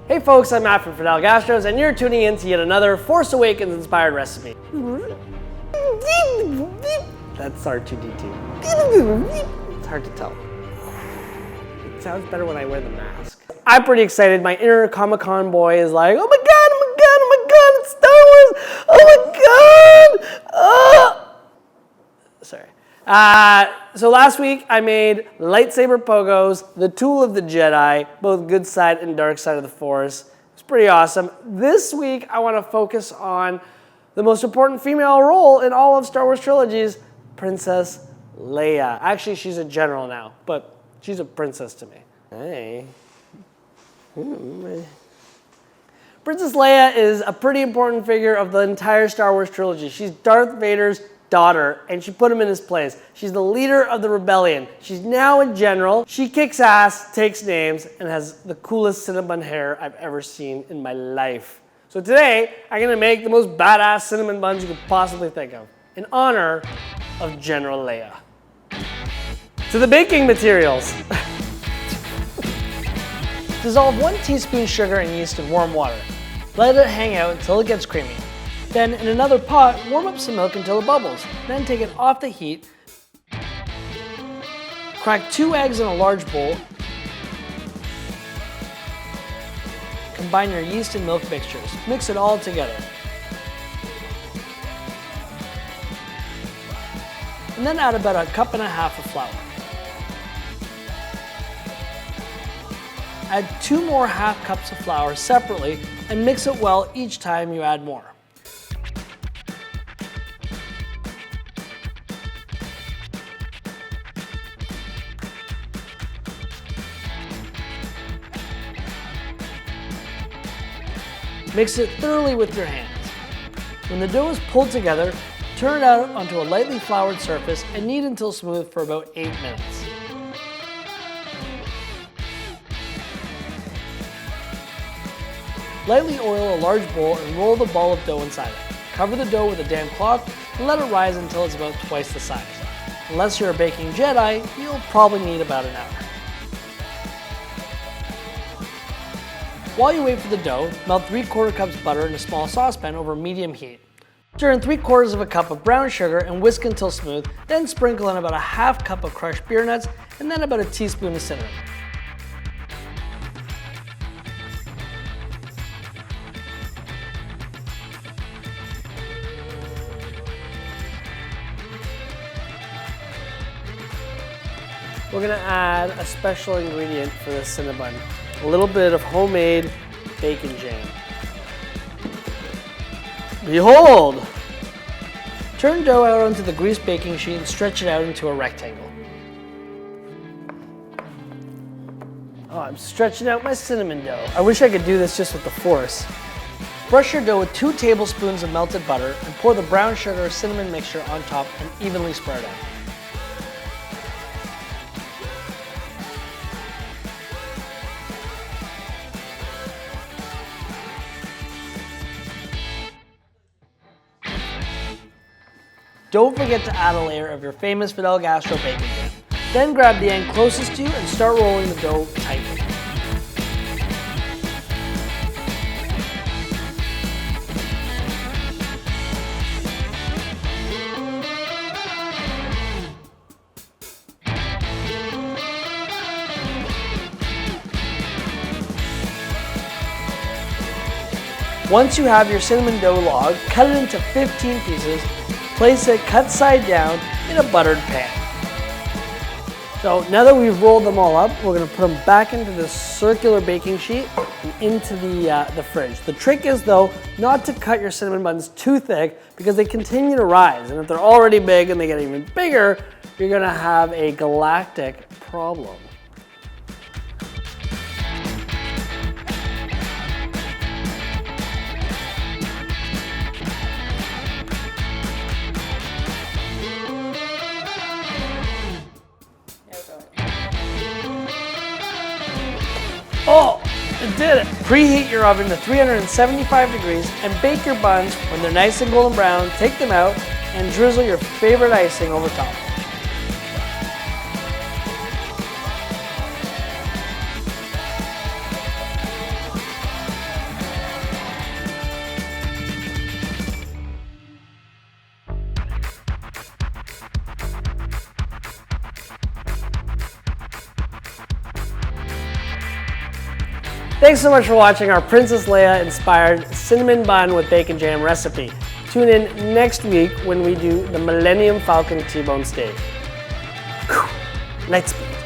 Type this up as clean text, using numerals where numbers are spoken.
Hey folks, I'm Matt from Fidel Gastro, and you're tuning in to yet another Force Awakens inspired recipe. That's R2-D2. It's hard to tell. It sounds better when I wear the mask. I'm pretty excited. My inner Comic-Con boy is like, oh my god, oh my god, oh my god, it's Star Wars! Oh my god! Sorry. So last week I made lightsaber pogos, the tool of the Jedi, both good side and dark side of the Force. It's pretty awesome. This week I want to focus on the most important female role in all of Star Wars trilogies, Princess Leia. Actually, she's a general now, but she's a princess to me. Hey. Princess Leia is a pretty important figure of the entire Star Wars trilogy. She's Darth Vader's daughter, and she put him in his place. She's the leader of the rebellion. She's now a general. She kicks ass, takes names, and has the coolest cinnamon hair I've ever seen in my life. So today, I'm gonna make the most badass cinnamon buns you could possibly think of, in honor of General Leia. To the baking materials. Dissolve 1 teaspoon sugar and yeast in warm water. Let it hang out until it gets creamy. Then, in another pot, warm up some milk until it bubbles. Then take it off the heat. Crack 2 eggs in a large bowl. Combine your yeast and milk mixtures. Mix it all together. And then add about 1.5 cups of flour. Add 2 more half cups of flour separately and mix it well each time you add more. Mix it thoroughly with your hands. When the dough is pulled together, turn it out onto a lightly floured surface and knead until smooth for about 8 minutes. Lightly oil a large bowl and roll the ball of dough inside it. Cover the dough with a damp cloth and let it rise until it's about twice the size. Unless you're a baking Jedi, you'll probably need about an hour. While you wait for the dough, melt 3/4 cups butter in a small saucepan over medium heat. Stir in 3/4 cup of brown sugar and whisk until smooth, then sprinkle in about 1/2 cup of crushed beer nuts and then about a teaspoon of cinnamon. We're gonna add a special ingredient for the cinnamon bun. A little bit of homemade bacon jam. Behold! Turn dough out onto the greased baking sheet and stretch it out into a rectangle. Oh, I'm stretching out my cinnamon dough. I wish I could do this just with the Force. Brush your dough with 2 tablespoons of melted butter and pour the brown sugar cinnamon mixture on top and evenly spread out. Don't forget to add a layer of your famous Fidel Gastro bacon jam. Then grab the end closest to you and start rolling the dough tightly. Once you have your cinnamon dough log, cut it into 15 pieces. Place it cut side down in a buttered pan. So now that we've rolled them all up, we're gonna put them back into this circular baking sheet and into the fridge. The trick is though, not to cut your cinnamon buns too thick because they continue to rise. And if they're already big and they get even bigger, you're gonna have a galactic problem. Oh, it did it. Preheat your oven to 375 degrees and bake your buns. When they're nice and golden brown, take them out and drizzle your favorite icing over top. Thanks so much for watching our Princess Leia inspired cinnamon bun with bacon jam recipe. Tune in next week when we do the Millennium Falcon T-bone steak. Lightspeed.